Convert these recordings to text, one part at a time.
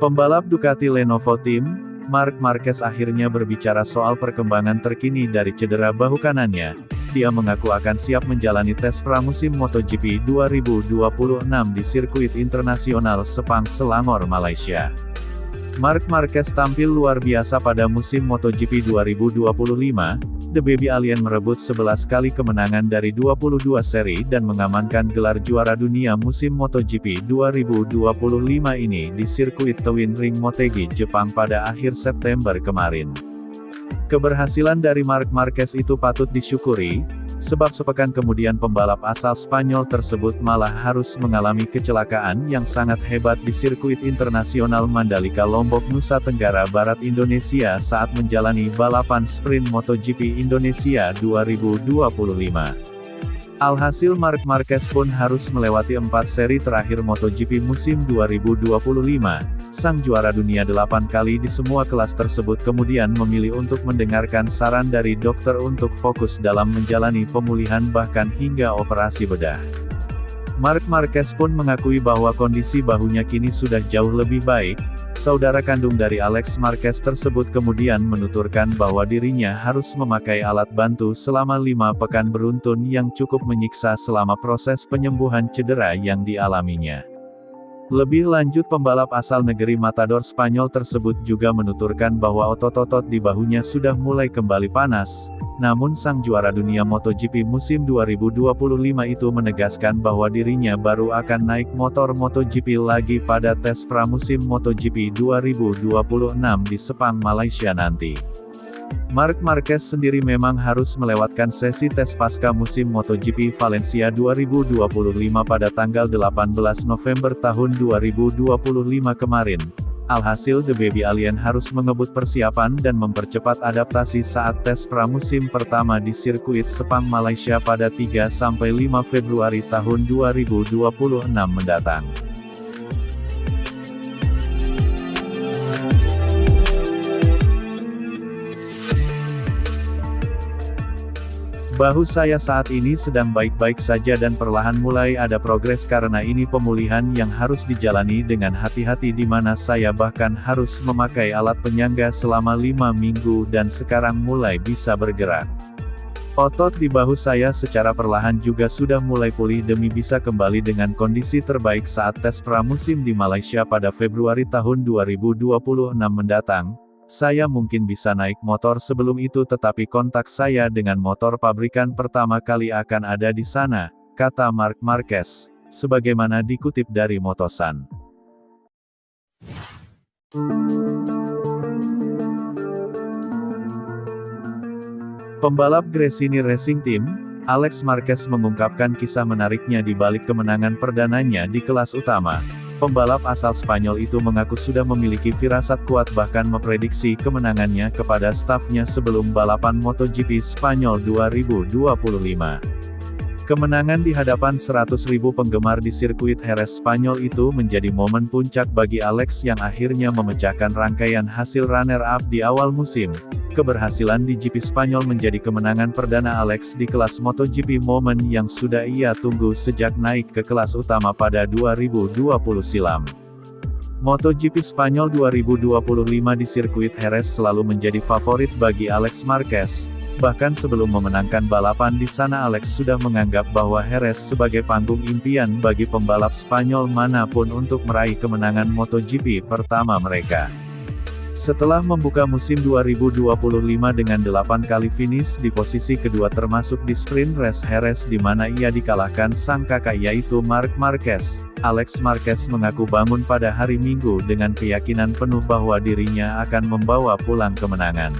Pembalap Ducati Lenovo Team, Marc Marquez akhirnya berbicara soal perkembangan terkini dari cedera bahu kanannya. Dia mengaku akan siap menjalani tes pramusim MotoGP 2026 di sirkuit internasional Sepang Selangor, Malaysia. Marc Marquez tampil luar biasa pada musim MotoGP 2025. The Baby Alien merebut 11 kali kemenangan dari 22 seri dan mengamankan gelar juara dunia musim MotoGP 2025 ini di sirkuit Twin Ring Motegi, Jepang pada akhir September kemarin. Keberhasilan dari Marc Marquez itu patut disyukuri, sebab sepekan kemudian pembalap asal Spanyol tersebut malah harus mengalami kecelakaan yang sangat hebat di sirkuit internasional Mandalika, Lombok, Nusa Tenggara Barat, Indonesia saat menjalani balapan sprint MotoGP Indonesia 2025. Alhasil Marc Marquez pun harus melewati 4 seri terakhir MotoGP musim 2025. Sang juara dunia 8 kali di semua kelas tersebut kemudian memilih untuk mendengarkan saran dari dokter untuk fokus dalam menjalani pemulihan bahkan hingga operasi bedah. Marc Marquez pun mengakui bahwa kondisi bahunya kini sudah jauh lebih baik. Saudara kandung dari Alex Marquez tersebut kemudian menuturkan bahwa dirinya harus memakai alat bantu selama 5 pekan beruntun yang cukup menyiksa selama proses penyembuhan cedera yang dialaminya. Lebih lanjut, pembalap asal negeri Matador Spanyol tersebut juga menuturkan bahwa otot-otot di bahunya sudah mulai kembali panas. Namun sang juara dunia MotoGP musim 2025 itu menegaskan bahwa dirinya baru akan naik motor MotoGP lagi pada tes pramusim MotoGP 2026 di Sepang, Malaysia nanti. Marc Marquez sendiri memang harus melewatkan sesi tes pasca musim MotoGP Valencia 2025 pada tanggal 18 November tahun 2025 kemarin. Alhasil The Baby Alien harus mengebut persiapan dan mempercepat adaptasi saat tes pramusim pertama di sirkuit Sepang, Malaysia pada 3-5 Februari tahun 2026 mendatang. Bahu saya saat ini sedang baik-baik saja dan perlahan mulai ada progres karena ini pemulihan yang harus dijalani dengan hati-hati di mana saya bahkan harus memakai alat penyangga selama 5 minggu dan sekarang mulai bisa bergerak. Otot di bahu saya secara perlahan juga sudah mulai pulih demi bisa kembali dengan kondisi terbaik saat tes pramusim di Malaysia pada Februari tahun 2026 mendatang. Saya mungkin bisa naik motor sebelum itu tetapi kontak saya dengan motor pabrikan pertama kali akan ada di sana, kata Marc Marquez, sebagaimana dikutip dari Motosan. Pembalap Gresini Racing Team, Alex Marquez mengungkapkan kisah menariknya di balik kemenangan perdananya di kelas utama. Pembalap asal Spanyol itu mengaku sudah memiliki firasat kuat bahkan memprediksi kemenangannya kepada stafnya sebelum balapan MotoGP Spanyol 2025. Kemenangan di hadapan 100.000 penggemar di sirkuit Jerez Spanyol itu menjadi momen puncak bagi Alex yang akhirnya memecahkan rangkaian hasil runner-up di awal musim. Keberhasilan di GP Spanyol menjadi kemenangan perdana Alex di kelas MotoGP, momen yang sudah ia tunggu sejak naik ke kelas utama pada 2020 silam. MotoGP Spanyol 2025 di sirkuit Jerez selalu menjadi favorit bagi Alex Marquez. Bahkan sebelum memenangkan balapan di sana Alex sudah menganggap bahwa Jerez sebagai panggung impian bagi pembalap Spanyol manapun untuk meraih kemenangan MotoGP pertama mereka. Setelah membuka musim 2025 dengan 8 kali finish di posisi kedua termasuk di sprint race Jerez di mana ia dikalahkan sang kakak yaitu Marc Marquez, Alex Marquez mengaku bangun pada hari Minggu dengan keyakinan penuh bahwa dirinya akan membawa pulang kemenangan.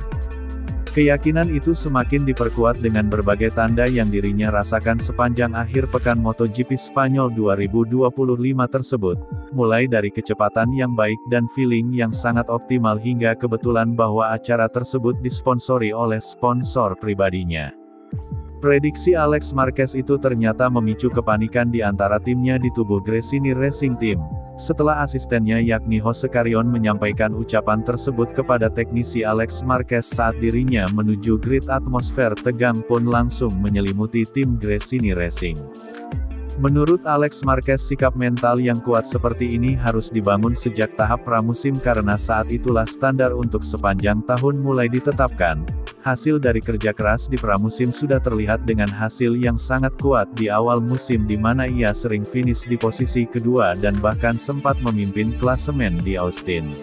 Keyakinan itu semakin diperkuat dengan berbagai tanda yang dirinya rasakan sepanjang akhir pekan MotoGP Spanyol 2025 tersebut, mulai dari kecepatan yang baik dan feeling yang sangat optimal hingga kebetulan bahwa acara tersebut disponsori oleh sponsor pribadinya. Prediksi Alex Marquez itu ternyata memicu kepanikan di antara timnya di tubuh Gresini Racing Team. Setelah asistennya yakni Jose Carrion menyampaikan ucapan tersebut kepada teknisi Alex Marquez saat dirinya menuju grid, atmosfer tegang pun langsung menyelimuti tim Gresini Racing. Menurut Alex Marquez, sikap mental yang kuat seperti ini harus dibangun sejak tahap pramusim karena saat itulah standar untuk sepanjang tahun mulai ditetapkan. Hasil dari kerja keras di pramusim sudah terlihat dengan hasil yang sangat kuat di awal musim di mana ia sering finish di posisi kedua dan bahkan sempat memimpin klasemen di Austin.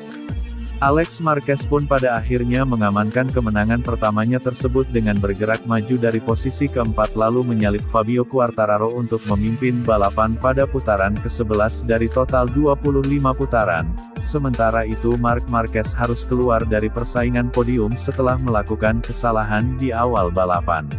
Alex Marquez pun pada akhirnya mengamankan kemenangan pertamanya tersebut dengan bergerak maju dari posisi keempat lalu menyalip Fabio Quartararo untuk memimpin balapan pada putaran ke-11 dari total 25 putaran. Sementara itu Marc Marquez harus keluar dari persaingan podium setelah melakukan kesalahan di awal balapan.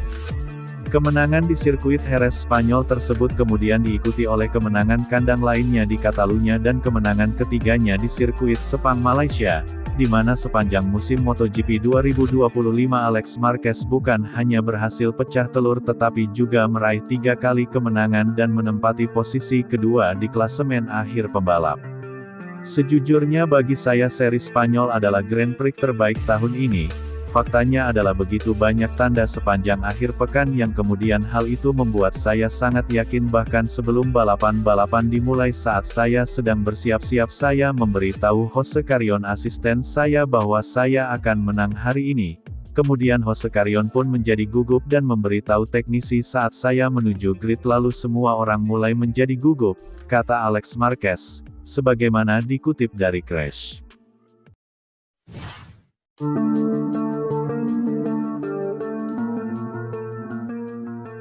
Kemenangan di sirkuit Jerez Spanyol tersebut kemudian diikuti oleh kemenangan kandang lainnya di Catalunya dan kemenangan ketiganya di sirkuit Sepang Malaysia, di mana sepanjang musim MotoGP 2025 Alex Marquez bukan hanya berhasil pecah telur tetapi juga meraih 3 kali kemenangan dan menempati posisi kedua di klasemen akhir pembalap. Sejujurnya bagi saya seri Spanyol adalah Grand Prix terbaik tahun ini. Faktanya adalah begitu banyak tanda sepanjang akhir pekan yang kemudian hal itu membuat saya sangat yakin bahkan sebelum balapan-balapan dimulai saat saya sedang bersiap-siap saya memberitahu Jose Carrion asisten saya bahwa saya akan menang hari ini. Kemudian Jose Carrion pun menjadi gugup dan memberitahu teknisi saat saya menuju grid lalu semua orang mulai menjadi gugup, kata Alex Marquez, sebagaimana dikutip dari Crash.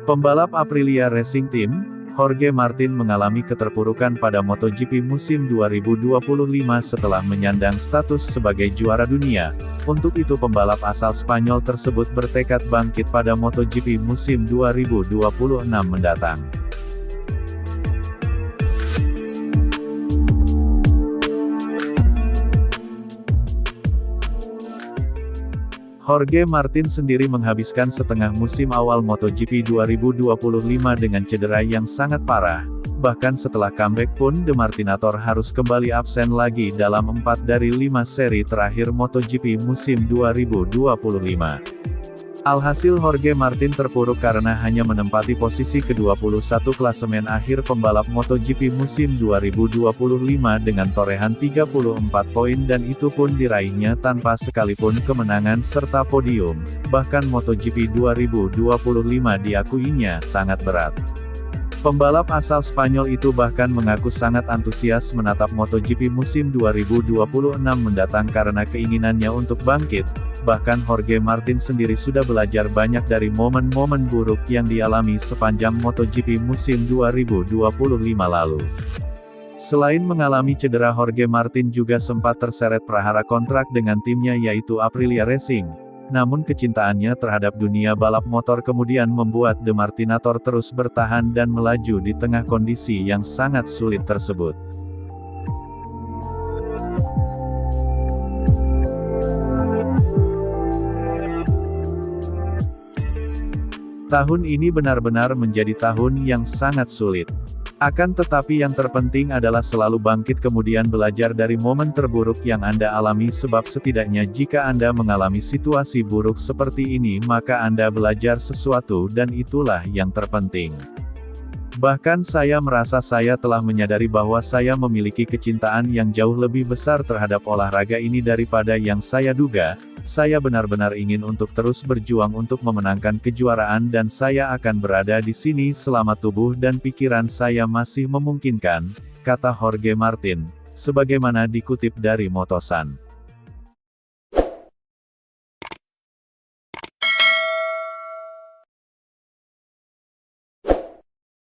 Pembalap Aprilia Racing Team, Jorge Martin mengalami keterpurukan pada MotoGP musim 2025 setelah menyandang status sebagai juara dunia. Untuk itu pembalap asal Spanyol tersebut bertekad bangkit pada MotoGP musim 2026 mendatang. Jorge Martin sendiri menghabiskan setengah musim awal MotoGP 2025 dengan cedera yang sangat parah. Bahkan setelah comeback pun The Martinator harus kembali absen lagi dalam 4 dari 5 seri terakhir MotoGP musim 2025. Alhasil Jorge Martin terpuruk karena hanya menempati posisi ke-21 klasemen akhir pembalap MotoGP musim 2025 dengan torehan 34 poin dan itu pun diraihnya tanpa sekalipun kemenangan serta podium. Bahkan MotoGP 2025 diakuinya sangat berat. Pembalap asal Spanyol itu bahkan mengaku sangat antusias menatap MotoGP musim 2026 mendatang karena keinginannya untuk bangkit. Bahkan Jorge Martin sendiri sudah belajar banyak dari momen-momen buruk yang dialami sepanjang MotoGP musim 2025 lalu. Selain mengalami cedera, Jorge Martin juga sempat terseret prahara kontrak dengan timnya yaitu Aprilia Racing. Namun kecintaannya terhadap dunia balap motor kemudian membuat The Martinator terus bertahan dan melaju di tengah kondisi yang sangat sulit tersebut. Tahun ini benar-benar menjadi tahun yang sangat sulit. Akan tetapi yang terpenting adalah selalu bangkit kemudian belajar dari momen terburuk yang Anda alami sebab setidaknya jika Anda mengalami situasi buruk seperti ini maka Anda belajar sesuatu dan itulah yang terpenting. Bahkan saya merasa saya telah menyadari bahwa saya memiliki kecintaan yang jauh lebih besar terhadap olahraga ini daripada yang saya duga. Saya benar-benar ingin untuk terus berjuang untuk memenangkan kejuaraan dan saya akan berada di sini selama tubuh dan pikiran saya masih memungkinkan, kata Jorge Martin, sebagaimana dikutip dari Motosan.